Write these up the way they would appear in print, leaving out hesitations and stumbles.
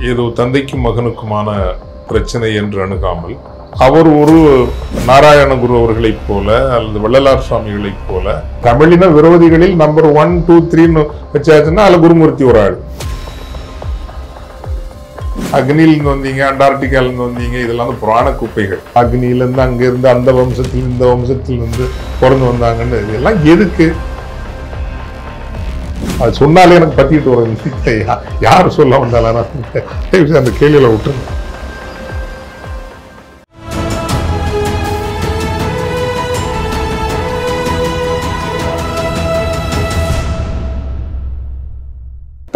ஏதோ தந்தைக்கும் மகனுக்குமான பிரச்சனை என்று அணுகாமல் அவர் ஒரு நாராயணகுரு அவர்களைப் போல அல்லது வள்ளலார் சுவாமிகளைப் போல தமிழின விரோதிகளில் நம்பர் 1, 2, 3 வச்சாச்சுன்னா அதுல குருமூர்த்தி ஒரு ஆள். அக்னியிலிருந்து வந்தீங்க, அண்டார்டிகாலிருந்து வந்தீங்க, இதெல்லாம் புராண குப்பைகள். அக்னியிலிருந்து அங்கிருந்து அந்த வம்சத்தில் இந்த வம்சத்திலிருந்து பிறந்து வந்தாங்கன்னு இதெல்லாம் எதுக்கு? அது சொன்னாலே எனக்கு பத்திட்டு வரும். யார் சொல்ல வந்தாலும் அந்த கேள்வியில விட்டுருங்க.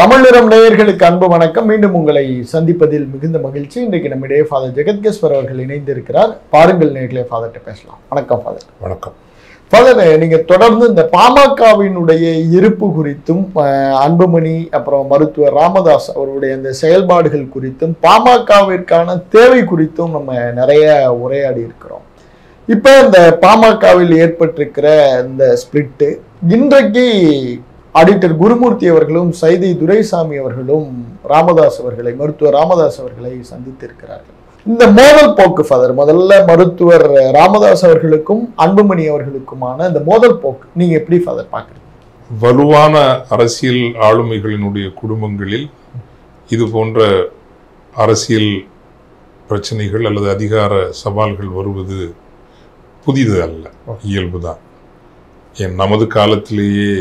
தமிழ் நிறம் நேயர்களுக்கு அன்பு வணக்கம். மீண்டும் உங்களை சந்திப்பதில் மிகுந்த மகிழ்ச்சி. இன்றைக்கு நம்மிடையே ஃபாதர் ஜெகத்கேஸ்வர் அவர்கள் இணைந்திருக்கிறார். பாருங்கள் நேயர்களே, ஃபாதர்கிட்ட பேசலாம். வணக்கம் ஃபாதர். வணக்கம் ஃபாதர். நீங்க தொடர்ந்து இந்த பாமகவினுடைய இருப்பு குறித்தும் அன்புமணி அப்புறம் மருத்துவர் ராமதாஸ் அவருடைய இந்த செயல்பாடுகள் குறித்தும் பாமகவிற்கான தேவை குறித்தும் நம்ம நிறைய உரையாடி இருக்கிறோம். இப்ப இந்த பாமகவில் ஏற்பட்டிருக்கிற இந்த ஸ்பிளிட்டு இன்றைக்கு ஆடிட்டர் குருமூர்த்தி அவர்களும் சைதை துரைசாமி அவர்களும் ராமதாஸ் அவர்களை, மருத்துவர் ராமதாஸ் அவர்களை சந்தித்திருக்கிறார்கள். இந்த மோதல் போக்கு ஃபாதர், முதல்ல மருத்துவர் ராமதாஸ் அவர்களுக்கும் அன்புமணி அவர்களுக்குமான இந்த மோதல் போக்கு நீங்க எப்படி ஃபாதர் பாக்குறீங்க? வலுவான அரசியல் ஆளுமைகளினுடைய குடும்பங்களில் இது போன்ற அரசியல் பிரச்சனைகள் அல்லது அதிகார சவால்கள் வருவது புதிது அல்ல, இயல்புதான். நமது காலத்திலேயே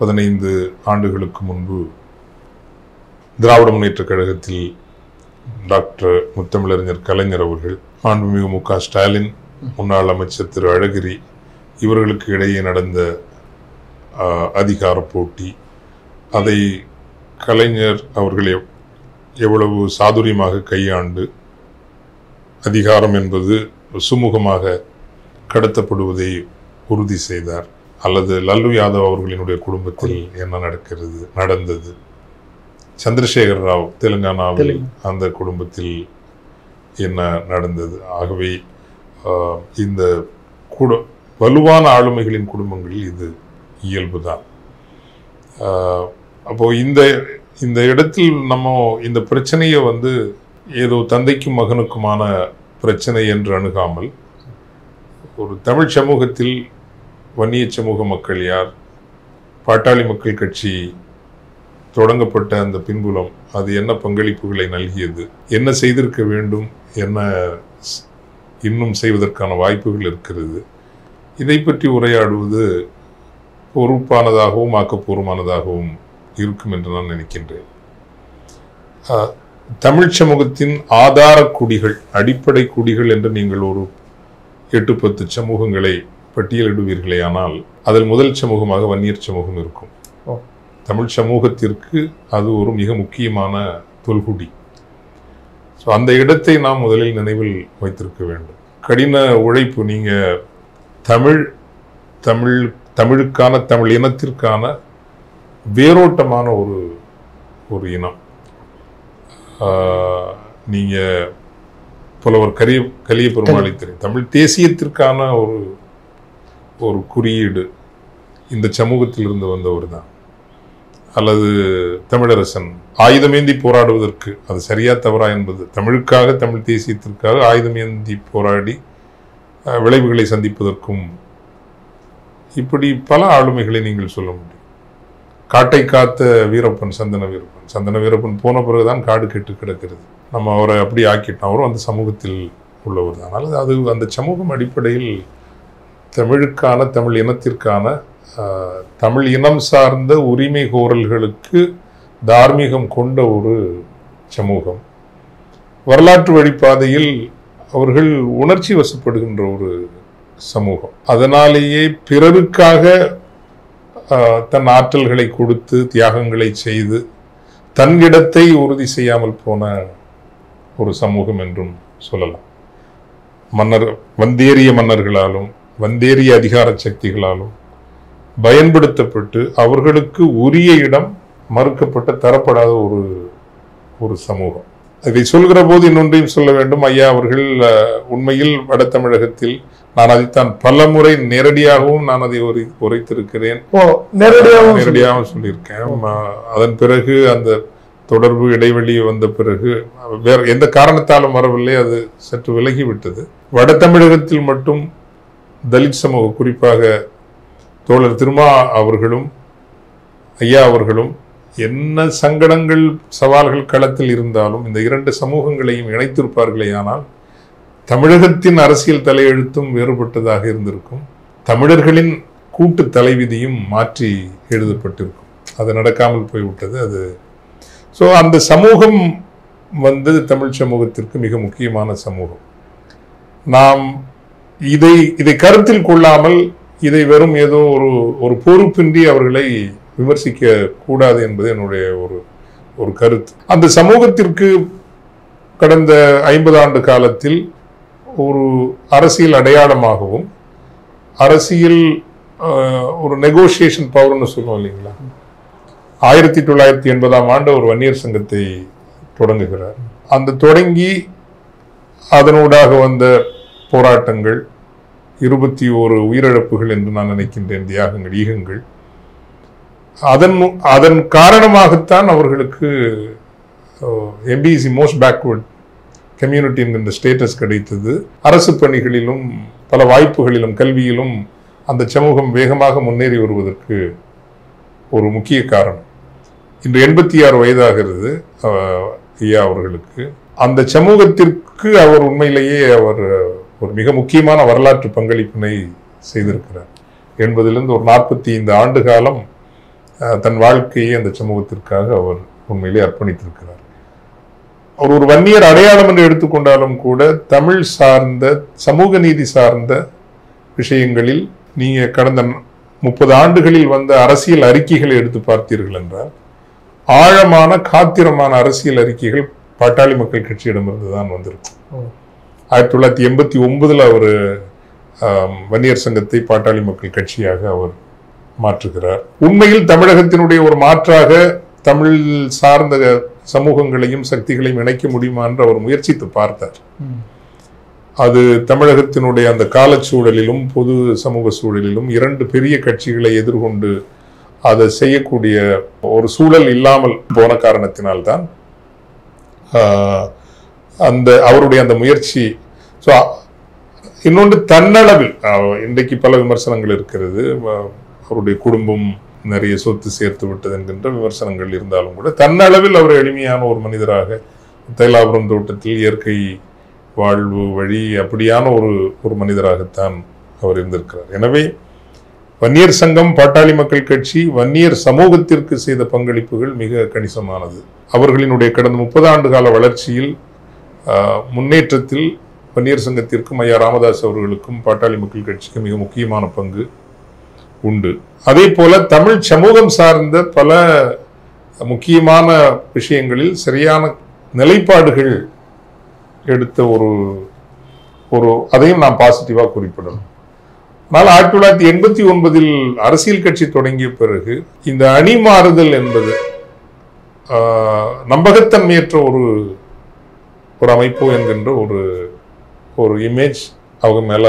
15 ஆண்டுகளுக்கு முன்பு திராவிட முன்னேற்றக் கழகத்தில் டாக்டர் முத்தமிழறிஞர் கலைஞர் அவர்கள், மாண்புமிகு மு க ஸ்டாலின், முன்னாள் அமைச்சர் திரு அழகிரி இவர்களுக்கு இடையே நடந்த அதிகார போட்டி, அதை கலைஞர் அவர்கள் எவ்வளவு சாதுரியமாக கையாண்டு அதிகாரம் என்பது சுமூகமாக கடத்தப்படுவதை உறுதி செய்தார். அல்லது லல்லு யாதவ் அவர்களினுடைய குடும்பத்தில் என்ன நடந்தது, சந்திரசேகர் ராவ் தெலுங்கானாவில் அந்த குடும்பத்தில் என்ன நடந்தது. ஆகவே இந்த வலுவான ஆளுமைகளின் குடும்பங்களில் இது இயல்புதான். அப்போ இந்த இடத்தில் நம்ம இந்த பிரச்சனையை ஏதோ தந்தைக்கும் மகனுக்குமான பிரச்சனை என்று அணுகாமல் ஒரு தமிழ் சமூகத்தில் வன்னிய சமூக மக்கள் யார், பாட்டாளி மக்கள் கட்சி தொடங்கப்பட்ட அந்த பின்புலம் அது என்ன பங்களிப்புகளை நல்கியது, என்ன செய்திருக்க வேண்டும், என்ன இன்னும் செய்வதற்கான வாய்ப்புகள் இருக்கிறது, இதை பற்றி உரையாடுவது பொறுப்பானதாகவும் ஆக்கப்பூர்வமானதாகவும் இருக்கும் என்று நான் நினைக்கின்றேன். தமிழ் சமூகத்தின் ஆதார குடிகள், அடிப்படை குடிகள் என்று நீங்கள் ஒரு 8-10 சமூகங்களை பட்டியலிடுவீர்களே, ஆனால் அதில் முதல் சமூகமாக வன்னியர் சமூகம் இருக்கும். தமிழ் சமூகத்திற்கு அது ஒரு மிக முக்கியமான தொல்குடி. ஸோ அந்த இடத்தை நாம் முதலில் நினைவில் வைத்திருக்க வேண்டும். கடின உழைப்பு, நீங்க தமிழுக்கான, தமிழ் இனத்திற்கான வேரோட்டமான ஒரு இனம். நீங்க புலவர் கலிய பெருமாளை தெரியும், தமிழ் தேசியத்திற்கான ஒரு குறியீடு இந்த சமூகத்தில் இருந்து வந்தவர் தான். அல்லது தமிழரசன் ஆயுதமேந்தி போராடுவதற்கு, அது சரியா தவறா என்பது, தமிழுக்காக, தமிழ் தேசியத்திற்காக ஆயுதமேந்தி போராடி விளைவுகளை சந்திப்பதற்கும், இப்படி பல ஆளுமைகளை நீங்கள் சொல்ல முடியும். காட்டை காத்த வீரப்பன், சந்தன வீரப்பன் போன பிறகுதான் காடு கெட்டு கிடக்கிறது. நம்ம அவரை அப்படி ஆக்கிட்டோம். அவரும் அந்த சமூகத்தில் உள்ளவர் தான். அல்லது அது அந்த சமூகம் அடிப்படையில் தமிழுக்கான, தமிழ் இனத்திற்கான, தமிழ் இனம் சார்ந்த உரிமை கோரல்களுக்கு தார்மீகம் கொண்ட ஒரு சமூகம். வரலாற்று வழிபாதையில் அவர்கள் உணர்ச்சி வசப்படுகின்ற ஒரு சமூகம். அதனாலேயே பிறருக்காக தன் ஆற்றல்களை கொடுத்து, தியாகங்களை செய்து, தன்னிடத்தை உறுதி செய்யாமல் போன ஒரு சமூகம் என்றும் சொல்லலாம். வந்தேறிய மன்னர்களாலும் வந்தேறிய அதிகார சக்திகளாலும் பயன்படுத்தப்பட்டு அவர்களுக்கு உரிய இடம் மறுக்கப்பட்ட, தரப்படாத ஒரு சமூகம். இதை சொல்கிற போது இன்னொன்றையும் சொல்ல வேண்டும். ஐயா அவர்கள் உண்மையில் வட தமிழகத்தில், நான் அதைத்தான் பல முறை நேரடியாகவும் நான் அதை உரைத்திருக்கிறேன், நேரடியாகவும் சொல்லியிருக்கேன். அதன் பிறகு அந்த தொடர்பு இடைவெளி வந்த பிறகு வேற எந்த காரணத்தாலும் வரவில்லை, அது சற்று விலகிவிட்டது. வட தமிழகத்தில் மட்டும் தலித் சமூக, குறிப்பாக தோழர் திருமா அவர்களும் ஐயா அவர்களும் என்ன சங்கடங்கள் சவால்கள் களத்தில் இருந்தாலும் இந்த இரண்டு சமூகங்களையும் இணைத்திருப்பார்களே. ஆனால் தமிழகத்தின் அரசியல் தலையெழுத்தும் வேறுபட்டதாக இருந்திருக்கும், தமிழர்களின் கூட்டு தலைவிதியும் மாற்றி எழுதப்பட்டிருக்கும். அது நடக்காமல் போய்விட்டது. அது அந்த சமூகம் தமிழ் சமூகத்திற்கு மிக முக்கியமான சமூகம். நாம் இதை கருத்தில் கொள்ளாமல் இதை வெறும் ஏதோ ஒரு பொறுப்பின்றி அவர்களை விமர்சிக்க கூடாது என்பது என்னுடைய ஒரு கருத்து. அந்த சமூகத்திற்கு கடந்த 50 ஆண்டு காலத்தில் ஒரு அரசியல் அடையாளமாகவும் அரசியல் ஒரு நெகோசியேஷன் பவர்னு சொல்லுவோம் இல்லைங்களா. 1980ஆம் ஆண்டு ஒரு வன்னியர் சங்கத்தை தொடங்குகிறார். அந்த தொடங்கி அதனூடாக வந்த போராட்டங்கள், 21 உயிரிழப்புகள் என்று நான் நினைக்கின்றேன், தியாகங்கள், ஈகங்கள், அதன் காரணமாகத்தான் அவர்களுக்கு எம்பிசி மோஸ்ட் பேக்வர்ட் கம்யூனிட்டி என்கின்ற ஸ்டேட்டஸ் கிடைத்தது. அரசு பணிகளிலும் பல வாய்ப்புகளிலும் கல்வியிலும் அந்த சமூகம் வேகமாக முன்னேறி வருவதற்கு ஒரு முக்கிய காரணம். இன்று 86 வயதாகிறது ஐயா அவர்களுக்கு. அந்த சமூகத்திற்கு அவர் உண்மையிலேயே ஒரு மிக முக்கியமான வரலாற்று பங்களிப்பினை செய்திருக்கிறார். 80லிருந்து ஒரு 45 ஆண்டு காலம் தன் வாழ்க்கையை அந்த சமூகத்திற்காக அவர் உண்மையிலே அர்ப்பணித்திருக்கிறார். அவர் ஒரு வன்னியர் அடையாளம் என்று எடுத்துக்கொண்டாலும் கூட தமிழ் சார்ந்த சமூக நீதி சார்ந்த விஷயங்களில் நீங்க கடந்த 30 ஆண்டுகளில் வந்த அரசியல் அறிக்கைகளை எடுத்து பார்த்தீர்கள் என்றால் ஆழமான காத்திரமான அரசியல் அறிக்கைகள் பாட்டாளி மக்கள் கட்சியிடமிருந்து தான் வந்திருக்கும். 1989 அவர் வன்னியர் சங்கத்தை பாட்டாளி மக்கள் கட்சியாக அவர் மாற்றுகிறார். உண்மையில் தமிழகத்தினுடைய ஒரு மாற்றாக தமிழ் சார்ந்த சமூகங்களையும் சக்திகளையும் இணைக்க முடியுமா என்று அவர் முயற்சித்து பார்த்தார். அது தமிழகத்தினுடைய அந்த காலச்சூழலிலும் பொது சமூக சூழலிலும் 2 பெரிய கட்சிகளை எதிர்கொண்டு அதை செய்யக்கூடிய ஒரு சூழல் இல்லாமல் போன காரணத்தினால்தான் அவருடைய அந்த முயற்சி. இன்னொன்று தன்னளவில் இன்றைக்கு பல விமர்சனங்கள் இருக்கிறது. அவருடைய குடும்பம் நிறைய சொத்து சேர்த்து விட்டது என்கின்ற விமர்சனங்கள் இருந்தாலும் கூட தன்னளவில் அவர் எளிமையான ஒரு மனிதராக தைலாபுரம் தோட்டத்தில் இயற்கை வாழ்வு வழி அப்படியான ஒரு மனிதராகத்தான் அவர் இருந்திருக்கிறார். எனவே வன்னியர் சங்கம், பாட்டாளி மக்கள் கட்சி வன்னியர் சமூகத்திற்கு செய்த பங்களிப்புகள் மிக கணிசமானது. அவர்களினுடைய கடந்த 30 ஆண்டு கால வளர்ச்சியில் முன்னேற்றத்தில் வன்னியர் சங்கத்திற்கும் ஐயா ராமதாஸ் அவர்களுக்கும் பாட்டாளி மக்கள் கட்சிக்கும் மிக முக்கியமான பங்கு உண்டு. அதே போல தமிழ் சமூகம் சார்ந்த பல முக்கியமான விஷயங்களில் சரியான நிலைப்பாடுகள் எடுத்த அதையும் நாம் பாசிட்டிவா குறிப்பிடணும். ஆனால் 1989 அரசியல் கட்சி தொடங்கிய பிறகு இந்த அணி மாறுதல் என்பது நம்பகத்தன்மையற்ற ஒரு அமைப்பு என்கின்ற ஒரு இமேஜ் அவங்க மேல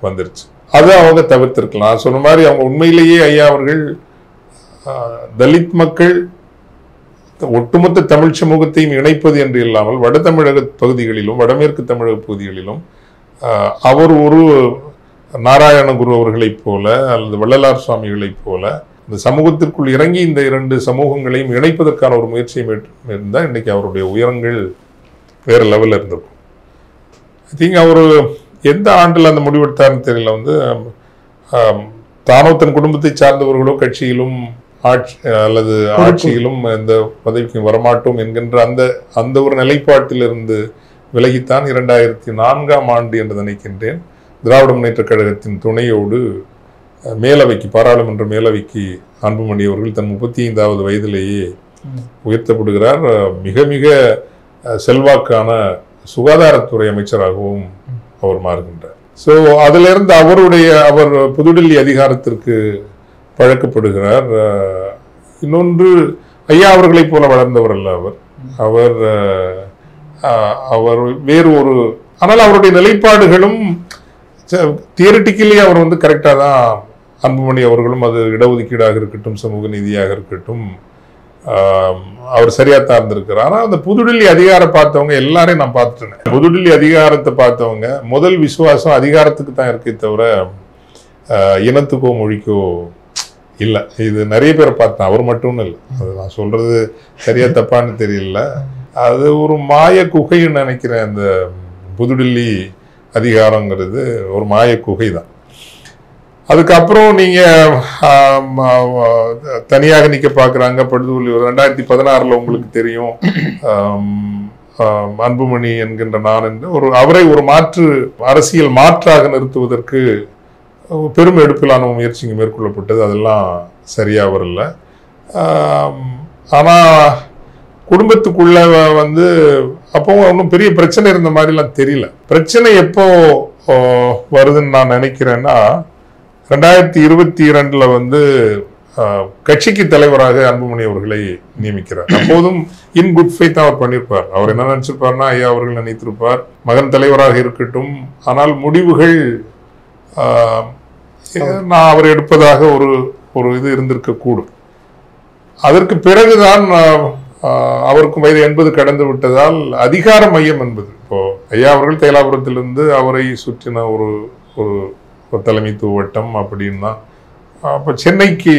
வந்துருச்சு. அதை அவங்க தவிர்த்திருக்கலாம். நான் சொன்ன மாதிரி அவங்க உண்மையிலேயே ஐயா அவர்கள் தலித் மக்கள் ஒட்டுமொத்த தமிழ் சமூகத்தையும் இணைப்பது என்று இல்லாமல் வட தமிழக பகுதிகளிலும் வடமேற்கு தமிழக பகுதிகளிலும் அவர் ஒரு நாராயணகுரு அவர்களைப் போல அல்லது வள்ளலார் சுவாமிகளைப் போல இந்த சமூகத்திற்குள் இறங்கி இந்த 2 சமூகங்களையும் இணைப்பதற்கான ஒரு முயற்சியை இருந்தால் இன்னைக்கு அவருடைய உயரங்கள் வேற லெவலில் இருந்திருக்கும். ஐ திங்க் அவர் எந்த ஆண்டில் அந்த முடிவெடுத்தார்னு தெரியல. தானோ தன் குடும்பத்தை சார்ந்தவர்களோ கட்சியிலும் அல்லது ஆட்சியிலும் இந்த பதவிக்கு வரமாட்டோம் என்கின்ற அந்த ஒரு நிலைப்பாட்டிலிருந்து விலகித்தான் 2004ஆம் ஆண்டு என்று நினைக்கின்றேன் திராவிட முன்னேற்ற கழகத்தின் துணையோடு மேலவைக்கு, பாராளுமன்ற மேலவைக்கு அன்புமணி அவர்கள் தன் 35வது வயதிலேயே உயர்த்தப்படுகிறார். மிக மிக செல்வாக்கான சுகாதாரத்துறை அமைச்சராகவும் அவர் மாறுகின்றார். ஸோ அதிலிருந்து அவர் புதுடெல்லி அதிகாரத்திற்கு பழக்கப்படுகிறார். இன்னொன்று ஐயா அவர்களைப் போல வளர்ந்தவர் அல்ல அவர் வேறு ஆனால் அவருடைய நிலைப்பாடுகளும் தியரிட்டிக்கலி அவர் கரெக்டாக தான். அன்புமணி அவர்களும் அது இடஒதுக்கீடாக இருக்கட்டும், சமூக நீதியாக இருக்கட்டும், அவர் சரியாத்தான் இருந்திருக்கிறார். ஆனா அந்த புதுடில்லி அதிகாரம் பார்த்தவங்க எல்லாரையும் நான் பார்த்துட்டேன். புதுடில்லி அதிகாரத்தை பார்த்தவங்க முதல் விசுவாசம் அதிகாரத்துக்கு தான் இருக்கே தவிர இனத்துக்கோ மொழிக்கோ இல்லை. இது நிறைய பேரை பார்த்தேன், அவர் மட்டும் இல்லை. அது நான் சொல்றது சரியா தப்பான்னு தெரியல. அது ஒரு மாய குகைன்னு நினைக்கிறேன். அந்த புதுடில்லி அதிகாரங்கிறது ஒரு மாய குகை தான். அதுக்கப்புறம் நீங்க தனியாக நிக்க பாக்குறாங்க. படுதுவலி 2016 உங்களுக்கு தெரியும், அன்புமணி என்கின்ற நான் என்று அவரை ஒரு மாற்று அரசியல் மாற்றாக நிறுத்துவதற்கு பெரும் எடுப்பிலான முயற்சிங்க மேற்கொள்ளப்பட்டது. அதெல்லாம் சரியா வரல. ஆனா குடும்பத்துக்குள்ள வந்து அப்போ ஒன்றும் பெரிய பிரச்சனை இருந்த மாதிரிலாம் தெரியல. பிரச்சனை எப்போ வருதுன்னு நான் நினைக்கிறேன்னா 2022 வந்து கட்சிக்கு தலைவராக அன்புமணி அவர்களை நியமிக்கிறார். அப்போதும் இன் குட் ஃபெய்த் அவர் பண்ணியிருப்பார். அவர் என்ன நினைச்சிருப்பார்னா, ஐயா அவர்கள் நினைத்திருப்பார் மகன் தலைவராக இருக்கட்டும், ஆனால் முடிவுகள் நான் அவர் எடுப்பதாக ஒரு இது இருந்திருக்க கூடும். அதற்கு பிறகுதான் அவருக்கும் வயது 80 கடந்து விட்டதால் அதிகார மையம் என்பது, இப்போ ஐயா அவர்கள் தைலாபுரத்திலிருந்து அவரை சுற்றின ஒரு தலைமைத்துவ வட்டம் அப்படின்னா, அப்போ சென்னைக்கு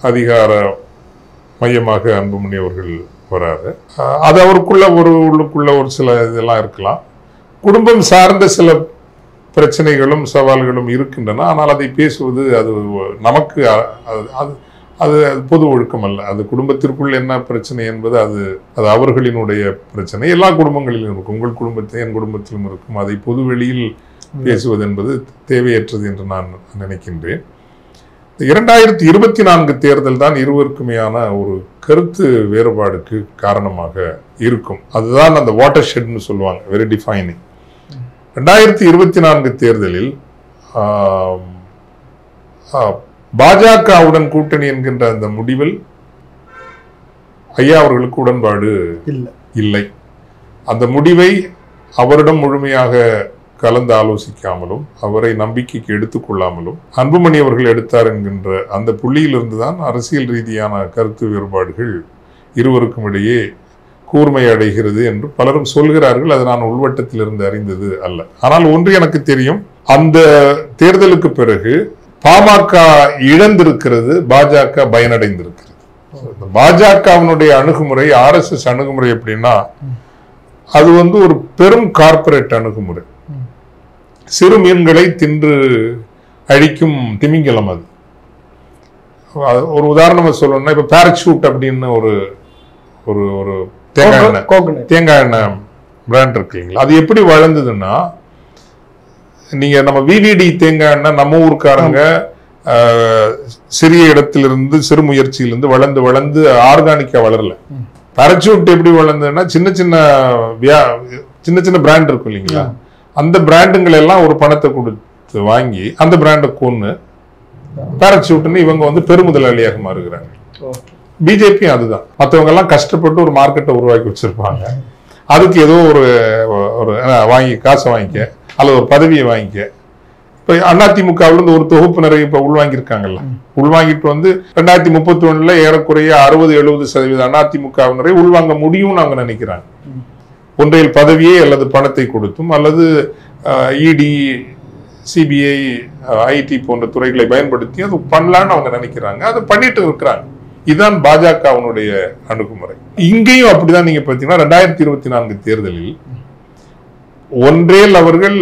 அதிகார மையமாக அன்புமணி அவர்கள் வராரு. அது அவருக்குள்ள உள்ளுக்குள்ள ஒரு சில இதெல்லாம் இருக்கலாம். குடும்பம் சார்ந்த சில பிரச்சனைகளும் சவால்களும் இருக்கின்றன. ஆனால் அதை பேசுவது அது நமக்கு அது பொது ஒழுக்கம் அல்ல. அது குடும்பத்திற்குள் என்ன பிரச்சனை என்பது அது அவர்களினுடைய பிரச்சனை. எல்லா குடும்பங்களிலும் இருக்கும், உங்கள் குடும்பத்தில் என் குடும்பத்திலும் இருக்கும். அதை பொது வெளியில் பேசுவது என்பது தேவையற்றது என்று நான் நினைக்கின்றேன். 2024 தேர்தல் தான் இருவருக்குமேயான ஒரு கருத்து வேறுபாடுக்கு காரணமாக இருக்கும். அதுதான் அந்த வாட்டர் ஷெட்னு சொல்லுவாங்க, வெரி டிஃபைனிங். 2024 தேர்தலில் பாஜகவுடன் கூட்டணி என்கின்ற அந்த முடிவில் ஐயா அவர்களுக்கு உடன்பாடு இல்லை. அந்த முடிவை அவரிடம் முழுமையாக கலந்து ஆலோசிக்காமலும் அவரை நம்பிக்கைக்கு எடுத்துக்கொள்ளாமலும் அன்புமணி அவர்கள் எடுத்தார் என்கின்ற அந்த புள்ளியிலிருந்து தான் அரசியல் ரீதியான கருத்து வேறுபாடுகள் இருவருக்கும் இடையே கூர்மை அடைகிறது என்று பலரும் சொல்கிறார்கள். அது நான் உள்வட்டத்தில் இருந்து அறிந்தது அல்ல. ஆனால் ஒன்று எனக்கு தெரியும், அந்த தேர்தலுக்கு பிறகு பாமக இழந்திருக்கிறது, பாஜக பயனடைந்திருக்கிறது. பாஜகவினுடைய அணுகுமுறை, RSS அணுகுமுறை எப்படின்னா, அது வந்து ஒரு பெரும் கார்ப்பரேட் அணுகுமுறை. சிறு மீன்களை தின்று அழிக்கும் திமிங்கலம். அது ஒரு உதாரணமா சொல்லணும்னா, இப்ப பேரச்சூட் அப்படின்னு ஒரு தேங்காய் எண்ணெய் பிராண்ட் இருக்கு இல்லைங்களா, அது எப்படி வளர்ந்ததுன்னா, நீங்க நம்ம VVD தேங்காய் எண்ணெய் நம்ம ஊருக்காரங்க சிறிய இடத்திலிருந்து சிறு முயற்சியிலிருந்து வளர்ந்து ஆர்கானிக்கா வளரல. பேரச்சூட் எப்படி வளர்ந்ததுன்னா, சின்ன சின்ன பிராண்ட் இருக்கும் இல்லைங்களா, அந்த பிராண்டுங்களை எல்லாம் ஒரு பணத்தை கொடுத்து வாங்கி அந்த பிராண்டை கொண்டு பேரச்சூட்னு இவங்க வந்து பெருமுதலாளியாக மாறுகிறாங்க. பிஜேபி அதுதான். மற்றவங்க எல்லாம் கஷ்டப்பட்டு ஒரு மார்க்கெட்டை உருவாக்கி வச்சிருப்பாங்க. அதுக்கு ஏதோ ஒரு காசை வாங்கிக்க அல்லது ஒரு பதவியை வாங்கிக்க. இப்ப அதிமுகவிலிருந்து ஒரு தொகுப்பினரை இப்ப உள்வாங்கியிருக்காங்கல்ல, உள்வாங்கிட்டு வந்து 2031 ஏறக்குறைய 60-70% அதிமுகவினரை உள்வாங்க முடியும்னு அவங்க நினைக்கிறாங்க. ஒன்றையில் பதவியை அல்லது பணத்தை கொடுத்தும் அல்லது ED, CBI, IT போன்ற துறைகளை பயன்படுத்தி அது பண்ணலான்னு அவங்க நினைக்கிறாங்க. அதை பண்ணிட்டு இருக்கிறாங்க. இதுதான் பாஜகவினுடைய அணுகுமுறை. இங்கேயும் அப்படிதான். நீங்க பாத்தீங்கன்னா 2024 தேர்தலில் ஒன்றேல் அவர்கள்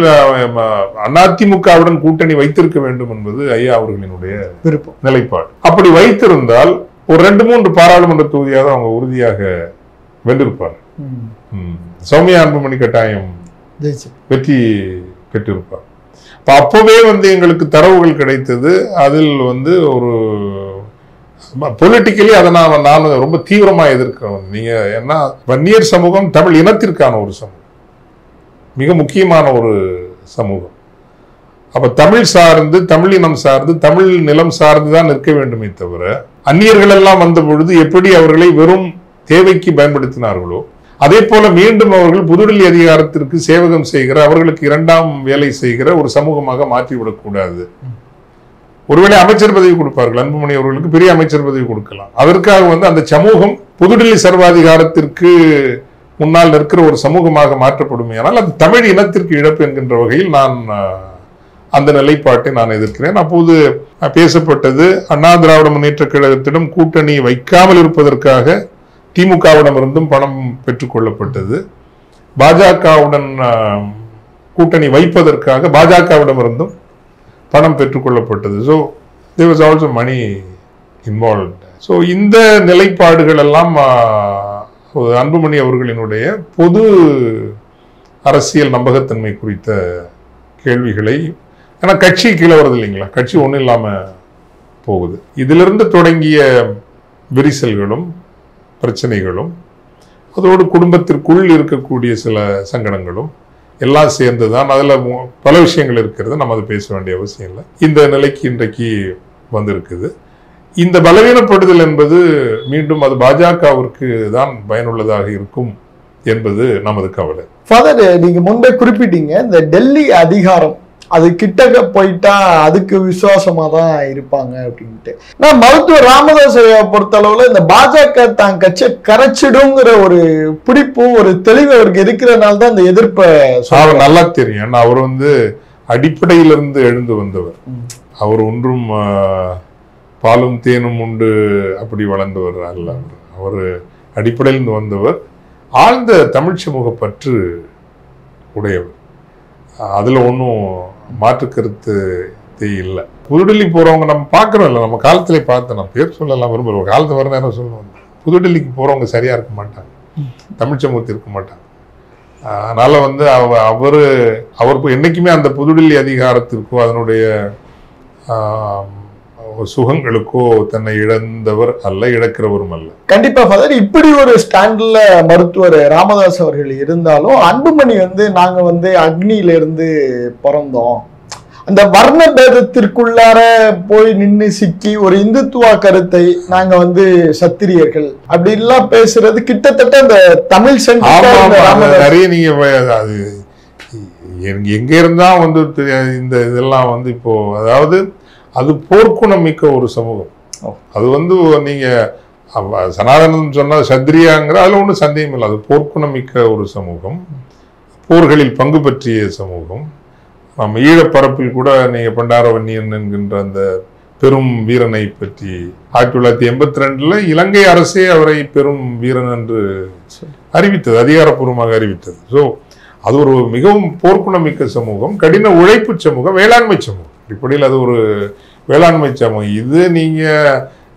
அதிமுகவுடன் கூட்டணி வைத்திருக்க வேண்டும் என்பது ஐயா அவர்களினுடைய நிலைப்பாடு. அப்படி வைத்திருந்தால் ஒரு 2-3 பாராளுமன்ற தொகுதியாக அவங்க உறுதியாக வென்றிருப்பார். சௌமியா அன்புமணி கட்டாயம் வெற்றி பெற்றிருப்பார். அப்பவே வந்து எங்களுக்கு தரவுகள் கிடைத்தது. அதில் வந்து ஒரு பொலிட்டிக்கலி அதை நான் ரொம்ப தீவிரமா எதிர்க்கிறேன். நீங்க என்ன, வன்னியர் சமூகம் தமிழ் இனத்திற்கான ஒரு சமூகம், மிக முக்கியமான ஒரு சமூகம். அப்ப தமிழ் சார்ந்து, தமிழ் இனம் சார்ந்து, தமிழ் நிலம் சார்ந்துதான் நிற்க வேண்டுமே தவிர, அந்நியர்கள் எல்லாம் வந்த பொழுது எப்படி அவர்களை வெறும் தேவைக்கு பயன்படுத்தினார்களோ அதே போல மீண்டும் அவர்கள் புதுடில்லி அதிகாரத்திற்கு சேவகம் செய்கிற, அவர்களுக்கு 2ஆம் வேலை செய்கிற ஒரு சமூகமாக மாற்றிவிடக்கூடாது ஒருவேளை அமைச்சர் பதவி கொடுப்பார்கள். அன்புமணி அவர்களுக்கு பெரிய அமைச்சர் பதவி கொடுக்கலாம். அதற்காக வந்து அந்த சமூகம் புதுடில்லி சர்வாதிகாரத்திற்கு முன்னால் நிற்கிற ஒரு சமூகமாக மாற்றப்படுமே. ஆனால் அது தமிழ் இனத்திற்கு இழப்பு என்கின்ற வகையில் நான் அந்த நிலைப்பாட்டை நான் எதிர்க்கிறேன். அப்போது பேசப்பட்டது அண்ணா திராவிட முன்னேற்ற கழகத்திடம் கூட்டணி வைக்காமல் இருப்பதற்காக திமுகவிடம் இருந்தும் பணம் பெற்றுக்கொள்ளப்பட்டது. பாஜகவுடன் கூட்டணி வைப்பதற்காக பாஜகவிடம் இருந்தும் பணம் பெற்றுக்கொள்ளப்பட்டது. So there was also money involved. So இந்த நிலைப்பாடுகள் எல்லாம் அன்புமணி அவர்களினுடைய பொது அரசியல் நம்பகத்தன்மை குறித்த கேள்விகளை, ஏன்னா கட்சி கீழே வருது இல்லைங்களா, கட்சி ஒன்றும் இல்லாமல் போகுது. இதிலிருந்து தொடங்கிய விரிசல்களும் பிரச்சனைகளும் அதோடு குடும்பத்திற்குள் இருக்கக்கூடிய சில சங்கடங்களும் எல்லாம் சேர்ந்து தான் அதில் பல விஷயங்கள் இருக்கிறது. நம்ம அதை பேச வேண்டிய அவசியம் இல்லை. இந்த நிலைக்கு இன்றைக்கு வந்திருக்குது. இந்த பலவீனப்படுதல் என்பது மீண்டும் அது பாஜகவிற்கு தான் பயனுள்ளதாக இருக்கும் என்பது நமது கவலை. ஃபாதர், நீங்க முன்பே குறிப்பிட்டீங்க இந்த டெல்லி அதிகாரம் அது கிட்டக்க போயிட்டா அதுக்கு விசுவாசமா தான் இருப்பாங்க அப்படின்ட்டு. நான் மருத்துவர் ராமதாஸ் பொறுத்த அளவுல இந்த பாஜக தான் கட்சியை கரைச்சிடுங்கிற ஒரு பிடிப்பு, ஒரு தெளிவு அவருக்கு இருக்கிறதுனால தான் இந்த எதிர்ப்பை நல்லா தெரியும். ஏன்னா அவர் வந்து அடிப்படையிலிருந்து எழுந்து வந்தவர். அவர் ஒன்றும் பாலும் தேனும் உண்டு அப்படி வளர்ந்தவர் அல்ல. அவர் அடிப்படையிலிருந்து வந்தவர், ஆழ்ந்த தமிழ் சமூக பற்று உடையவர். அதுல ஒன்றும் மாற்று கருத்து இல்லை. புதுடெல்லி போறவங்க நம்ம பார்க்கறோம் இல்லை, நம்ம காலத்திலே பார்த்து, நம்ம பேர் சொல்லலாம் விரும்புகிறோம், ஒரு காலத்து வர நேரம் சொல்லுவாங்க, புதுடெல்லிக்கு போறவங்க சரியா இருக்க மாட்டாங்க, தமிழ் சமூகத்தில் இருக்க மாட்டாங்க. அதனால வந்து அவர் என்னைக்குமே அந்த புதுடெல்லி அதிகாரத்திற்கோ அதனுடைய சுகங்களுக்கோ தன்னை இழந்தவர் அல்ல, இழக்கிறவரும் அல்ல. கண்டிப்பா ஃபாதர், இப்படி ஒரு ஸ்டாண்ட்ல மருத்துவர் ராமதாஸ் அவர்கள் இருந்தாலும் அன்புமணி வந்து நாங்க வந்து அக்னியில இருந்து பிறந்தோம், அந்த வர்ண பேதத்திற்குள்ளார போய் நின்று சிக்கி ஒரு இந்துத்துவ கருத்தை நாங்க வந்து சத்திரியர்கள் அப்படி எல்லாம் பேசுறது கிட்டத்தட்ட அந்த தமிழ் நிறைய நீங்க அது எங்க இருந்தா வந்து இந்த இதெல்லாம் வந்து இப்போ அதாவது அது போர்க்குணம் மிக்க ஒரு சமூகம். அது வந்து நீங்க சனாதனம் சொன்னா சத்திரியாங்கிற அதுல ஒன்றும் சந்தேகம் இல்லை. அது போர்க்குணம் மிக்க ஒரு சமூகம், போர்களில் பங்கு பற்றிய சமூகம். நம்ம ஈழப்பரப்பில் கூட நீங்க பண்டாரவன்னியன் என்கின்ற அந்த பெரும் வீரனை பற்றி 1982 இலங்கை அரசே அவரை பெரும் வீரன் என்று அறிவித்தது, அதிகாரப்பூர்வமாக அறிவித்தது. ஸோ அது ஒரு மிகவும் போர்க்குணமிக்க சமூகம், கடின உழைப்பு சமூகம், வேளாண்மை சமூகம். இப்படியில் அது ஒரு வேளாண்மை சமூகம். இது நீங்க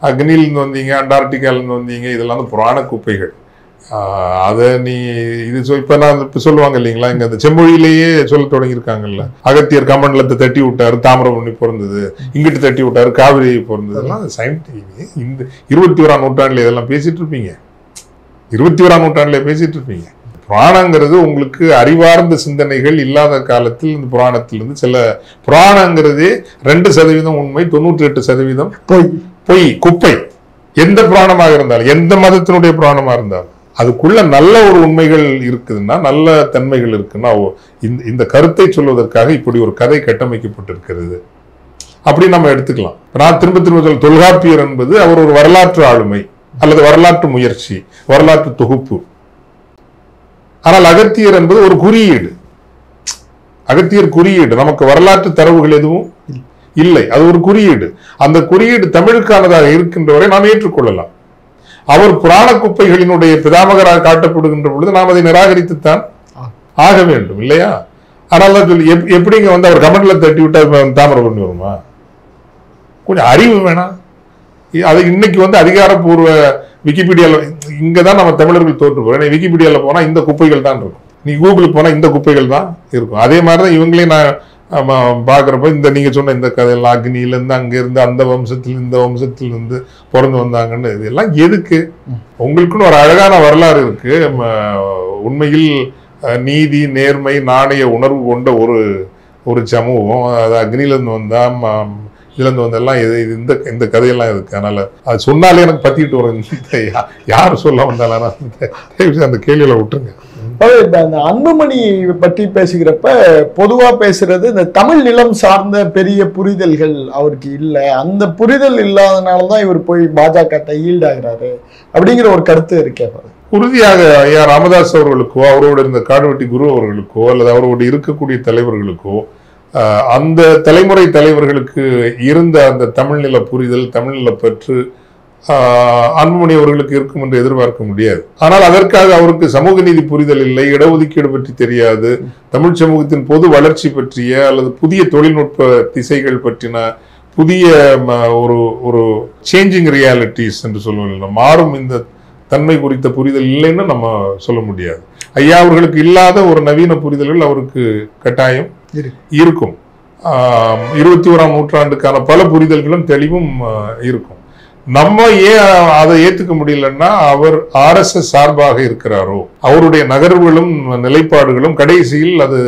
அக்னியிலிருந்து வந்தீங்க, அண்டார்டிகாலிருந்து வந்தீங்க, இதெல்லாம் வந்து புராண குப்பைகள். அதை நீ இது இப்ப நான் இப்ப சொல்லுவாங்க இல்லைங்களா, இங்க அந்த செம்மொழியிலேயே சொல்ல தொடங்கியிருக்காங்கல்ல, அகத்தியர் கமண்டலத்தை தட்டி விட்டாரு, தாமிரபரணி பிறந்தது, இங்கிட்டு தட்டி விட்டாரு, காவிரி பிறந்தது. எல்லாம் சயின்டிஃபிக். இந்த 21ஆம் நூற்றாண்டுல இதெல்லாம் பேசிட்டு இருப்பீங்க, 21ஆம் நூற்றாண்டுல பேசிட்டு இருப்பீங்க. புராணங்கிறது உங்களுக்கு அறிவார்ந்த சிந்தனைகள் இல்லாத காலத்தில் இந்த புராணத்திலிருந்து சில புராணங்கிறதே 2% உண்மை, 98% பொய், குப்பை. எந்த புராணமாக இருந்தாலும், எந்த மதத்தினுடைய புராணமா இருந்தாலும் அதுக்குள்ள நல்ல ஒரு உண்மைகள் இருக்குதுன்னா, நல்ல தன்மைகள் இருக்குன்னா, இந்த கருத்தை சொல்வதற்காக இப்படி ஒரு கதை கட்டமைக்கப்பட்டிருக்கிறது அப்படி நம்ம எடுத்துக்கலாம். நான் திரும்ப சொல்ல, தொல்காப்பியர் என்பது அவர் ஒரு வரலாற்று ஆளுமை அல்லது வரலாற்று முயற்சி, வரலாற்று தொகுப்பு. ஆனால் அகத்தியர் என்பது ஒரு குறியீடு, அகத்தியர் குறியீடு. நமக்கு வரலாற்று தரவுகள் எதுவும் இல்லை, அது ஒரு குறியீடு. அந்த குறியீடு தமிழுக்கானதாக இருக்கின்ற வரை நாம் ஏற்றுக்கொள்ளலாம். அவர் புராண குப்பைகளினுடைய பிதாமகராக காட்டப்படுகின்ற பொழுது நாம் அதை நிராகரித்துத்தான் ஆக வேண்டும் இல்லையா? ஆனால் தான் சொல்லி எப்படிங்க வந்து அவர் கமெண்ட்ல தட்டி விட்டா தாமிரபரணி வருமா? கொஞ்சம் அறிவு வேணாம். அது இன்னைக்கு வந்து அதிகாரப்பூர்வ விக்கிபீடியாவில் இங்கதான் நம்ம தமிழர்கள் தோற்று போறோம். விக்கிபீடியாவில் போனா இந்த குப்பைகள் தான் இருக்கும், நீ கூகுளுக்கு போனா இந்த குப்பைகள் தான் இருக்கும். அதே மாதிரிதான் இவங்களையும் நான் பாக்குறப்ப இந்த நீங்க சொன்ன இந்த கதையெல்லாம் அக்னியிலிருந்து அங்க இருந்து அந்த வம்சத்தில் இந்த வம்சத்திலிருந்து பிறந்து வந்தாங்கன்னு இதெல்லாம் எதுக்கு? உங்களுக்குன்னு ஒரு அழகான வரலாறு இருக்கு. உண்மையில் நீதி, நேர்மை, நாணய உணர்வு கொண்ட ஒரு சமூகம். அது அக்னியிலிருந்து வந்தா இதுல இருந்து வந்தெல்லாம் இந்த கதையெல்லாம் இருக்கு. அதனால அது சொன்னாலே எனக்கு பத்திட்டு வரும். யார் சொல்ல வந்தாலும் அந்த கேள்வியில விட்டுருங்க. இப்ப அந்த அன்புமணி பற்றி பேசுகிறப்ப பொதுவா பேசுறது இந்த தமிழ் நிலம் சார்ந்த பெரிய புரிதல்கள் அவருக்கு இல்லை, அந்த புரிதல் இல்லாதனாலதான் இவர் போய் பாஜக ஈல்டாகிறாரு அப்படிங்கிற ஒரு கருத்து இருக்கே. உறுதியாக ஐயா ராமதாஸ் அவர்களுக்கோ அவரோடு இருந்த காடுவெட்டி குரு அவர்களுக்கோ அல்லது அவரோடு இருக்கக்கூடிய தலைவர்களுக்கோ அந்த தலைமுறை தலைவர்களுக்கு இருந்த அந்த தமிழ்நில புரிதல் தமிழ்நில பற்று அன்புமணி அவர்களுக்கு இருக்கும் என்று எதிர்பார்க்க முடியாது. ஆனால் அதற்காக அவருக்கு சமூக நீதி புரிதல் இல்லை, இடஒதுக்கீடு பற்றி தெரியாது, தமிழ் சமூகத்தின் பொது வளர்ச்சி பற்றிய அல்லது புதிய தொழில்நுட்ப திசைகள் பற்றின புதிய ஒரு சேஞ்சிங் ரியாலிட்டிஸ் என்று சொல்லுவோம், மாறும் இந்த தன்மை குறித்த புரிதல் இல்லைன்னு நம்ம சொல்ல முடியாது. ஐயா அவர்களுக்கு இல்லாத ஒரு நவீன புரிதல்கள் அவருக்கு கட்டாயம் இருக்கும். 21ஆம் நூற்றாண்டுக்கான பல புரிதல்களும் தெளிவும் இருக்கும். நம்ம ஏன் அதை ஏத்துக்க முடியலன்னா அவர் RSS சார்பாக இருக்கிறாரோ, அவருடைய நகர்வுகளும் நிலைப்பாடுகளும் கடைசியில் அது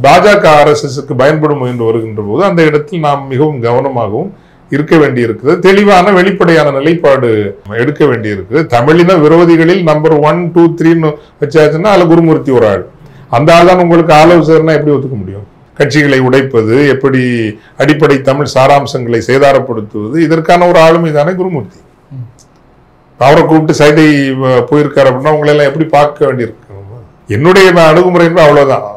பாஜக RSSக்கு பயன்படும் என்று வருகின்ற போது அந்த இடத்தில் நாம் மிகவும் கவனமாகவும் இருக்க வேண்டியிருக்குது. தெளிவான வெளிப்படையான நிலைப்பாடு எடுக்க வேண்டியிருக்குது. தமிழின விரோதிகளில் நம்பர் 1, 2, 3 வச்சாச்சுன்னா அதுல குருமூர்த்தி ஒரு ஆள். அந்த ஆள் தான் உங்களுக்கு ஆலோசகர்னா எப்படி ஒத்துக்க முடியும்? கட்சிகளை உடைப்பது, எப்படி அடிப்படை தமிழ் சாராம்சங்களை சேதாரப்படுத்துவது, இதற்கான ஒரு ஆளுமை தானே குருமூர்த்தி. அவரை கூப்பிட்டு சைதை போயிருக்காரு அப்படின்னா உங்களை எல்லாம் எப்படி பார்க்க வேண்டியிருக்கு? என்னுடைய அணுகுமுறை அவ்வளவுதான்.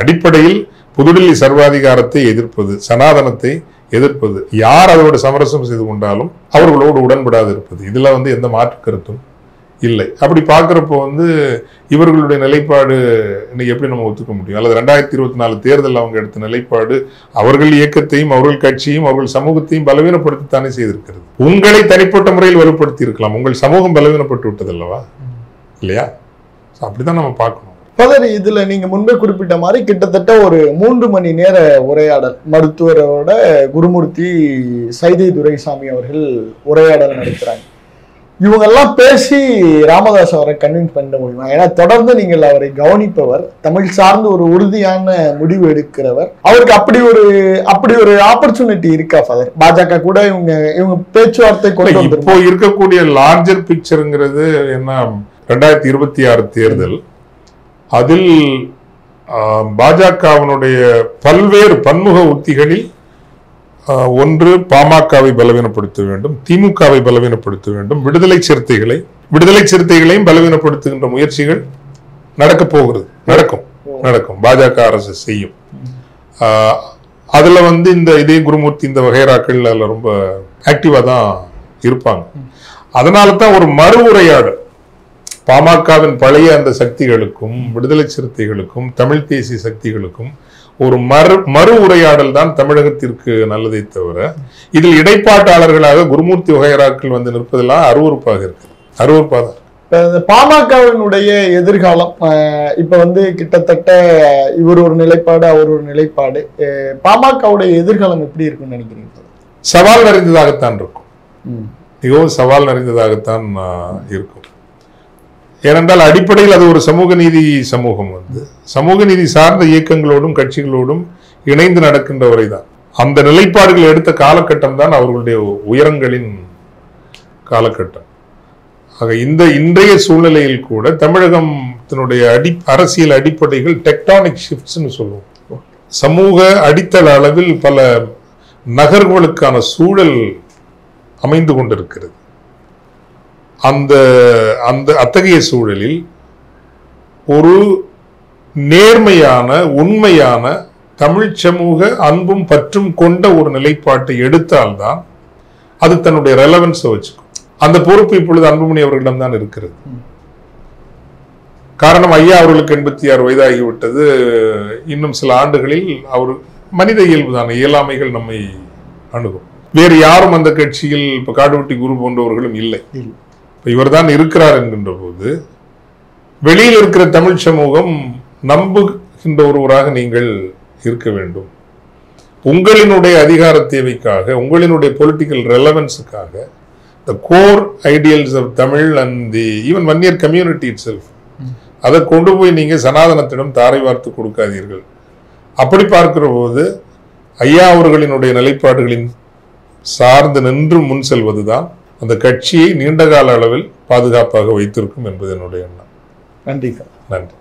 அடிப்படையில் புதுடில்லி சர்வாதிகாரத்தை எதிர்ப்பது, சனாதனத்தை எதிர்ப்பது, யார் அதோட சமரசம் செய்து கொண்டாலும் அவர்களோடு உடன்படாது இருப்பது, இதுல எந்த மாற்று கருத்தும் இல்லை. அப்படி பார்க்குறப்போ இவர்களுடைய நிலைப்பாடு இன்னைக்கு எப்படி நம்ம ஒத்துக்க முடியும்? அல்லது 2024 தேர்தல் அவங்க எடுத்த நிலைப்பாடு அவர்கள் இயக்கத்தையும் அவர்கள் கட்சியும் அவர்கள் சமூகத்தையும் பலவீனப்படுத்தித்தானே செய்திருக்கிறது. உங்களை தனிப்பட்ட முறையில் வலுப்படுத்தி இருக்கலாம், உங்கள் சமூகம் பலவீனப்பட்டு விட்டது அல்லவா, இல்லையா? அப்படிதான் நம்ம பார்க்கணும். இதுல நீங்க முன்பே குறிப்பிட்ட மாதிரி கிட்டத்தட்ட ஒரு 3 மணி நேர உரையாடல் மருத்துவரோட குருமூர்த்தி சைதை துரைசாமி அவர்கள் உரையாடல் நடத்துறாங்க. இவங்கெல்லாம் பேசி ராமதாஸ் அவரை கன்வின்ஸ் பண்ண முடியுமா? ஏன்னா தொடர்ந்து நீங்கள் அவரை கவனிப்பவர், தமிழ் சார்ந்து ஒரு உறுதியான முடிவு எடுக்கிறவர், அவருக்கு அப்படி ஒரு ஆப்பர்ச்சுனிட்டி இருக்கா ஃபாதர்? பாஜக கூட இவங்க பேச்சுவார்த்தை கொண்டு இப்போ இருக்கக்கூடிய லார்ஜர் பிக்சருங்கிறது என்ன? 2026 தேர்தல், அதில் பாஜகவினுடைய பல்வேறு பன்முக உத்திகளில் ஒன்று பாமகவை பலவீனப்படுத்த வேண்டும், திமுகவை பலவீனப்படுத்த வேண்டும், விடுதலை சிறுத்தைகளையும் பலவீனப்படுத்துகின்ற முயற்சிகள் நடக்கும். பாஜக அரசு செய்யும். அதுல இதே குருமூர்த்தி இந்த வகைராக்கள் அதுல ரொம்ப ஆக்டிவா தான் இருப்பாங்க. அதனால தான் ஒரு மறு உரையாடல் பாமகவின் பழைய அந்த சக்திகளுக்கும் விடுதலை சிறுத்தைகளுக்கும் தமிழ் தேசிய சக்திகளுக்கும் ஒரு மறு உரையாடல் தான் தமிழகத்திற்கு நல்லதை தவிர இதில் இடைப்பாட்டாளர்களாக குருமூர்த்தி வகைராக்கள் நிற்பதெல்லாம் அருவருப்பாக இருக்கு. பாமகவினுடைய எதிர்காலம் இப்ப கிட்டத்தட்ட இவர் ஒரு நிலைப்பாடு அவர் ஒரு நிலைப்பாடு, பாமகவுடைய எதிர்காலம் எப்படி இருக்குன்னு நினைக்கிறீங்க? சவால் நிறைந்ததாகத்தான் இருக்கும், மிகவும் சவால் நிறைந்ததாகத்தான் இருக்கும். ஏனென்றால் அடிப்படையில் அது ஒரு சமூக நீதி சமூகம், சமூக நீதி சார்ந்த இயக்கங்களோடும் கட்சிகளோடும் இணைந்து நடக்கின்ற வரைதான். அந்த நிலைப்பாடுகள் எடுத்த காலகட்டம் தான் அவர்களுடைய உயரங்களின் காலகட்டம். ஆக இன்றைய சூழ்நிலையில் கூட தமிழகத்தினுடைய அரசியல் அடிப்படைகள் டெக்டானிக் ஷிஃப்ட்ஸ்னு சொல்லுவோம். சமூக அடித்தள அளவில் பல நகர்வுகளுக்கான சூழல் அமைந்து கொண்டிருக்கிறது. அத்தகைய சூழலில் ஒரு நேர்மையான உண்மையான தமிழ் சமூக அன்பும் பற்றும் கொண்ட ஒரு நிலைப்பாட்டை எடுத்தால்தான் அது தன்னுடைய ரெலவன்ஸை வச்சுக்கும். அந்த பொறுப்பு இப்பொழுது அன்புமணி அவர்களிடம் தான் இருக்கிறது. காரணம், ஐயா அவர்களுக்கு 86 வயதாகிவிட்டது. இன்னும் சில ஆண்டுகளில் அவர் மனித இயல்புதான இயலாமைகள் நம்மை அணுகும். வேறு யாரும் அந்த கட்சியில் இப்ப காடுவெட்டி குரு போன்றவர்களும் இல்லை. இவர் தான் இருக்கிறார் என்கின்ற போது வெளியில் இருக்கிற தமிழ் சமூகம் நம்புகின்ற ஒருவராக நீங்கள் இருக்க வேண்டும். உங்களினுடைய அதிகார தேவைக்காக, உங்களினுடைய political ரெலவன்ஸுக்காக, the core ideals of Tamil and the even one-year community itself, அதை கொண்டு போய் நீங்க சனாதனத்திடம் தாரை வார்த்து கொடுக்காதீர்கள். அப்படி பார்க்கிற போது ஐயா அவர்களினுடைய நிலைப்பாடுகளின் சார்ந்து நின்று முன் செல்வதுதான் அந்த கட்சியை நீண்டகால அளவில் பாதுகாப்பாக வைத்திருக்கும் என்பது என்னுடைய எண்ணம். நன்றி சார். நன்றி.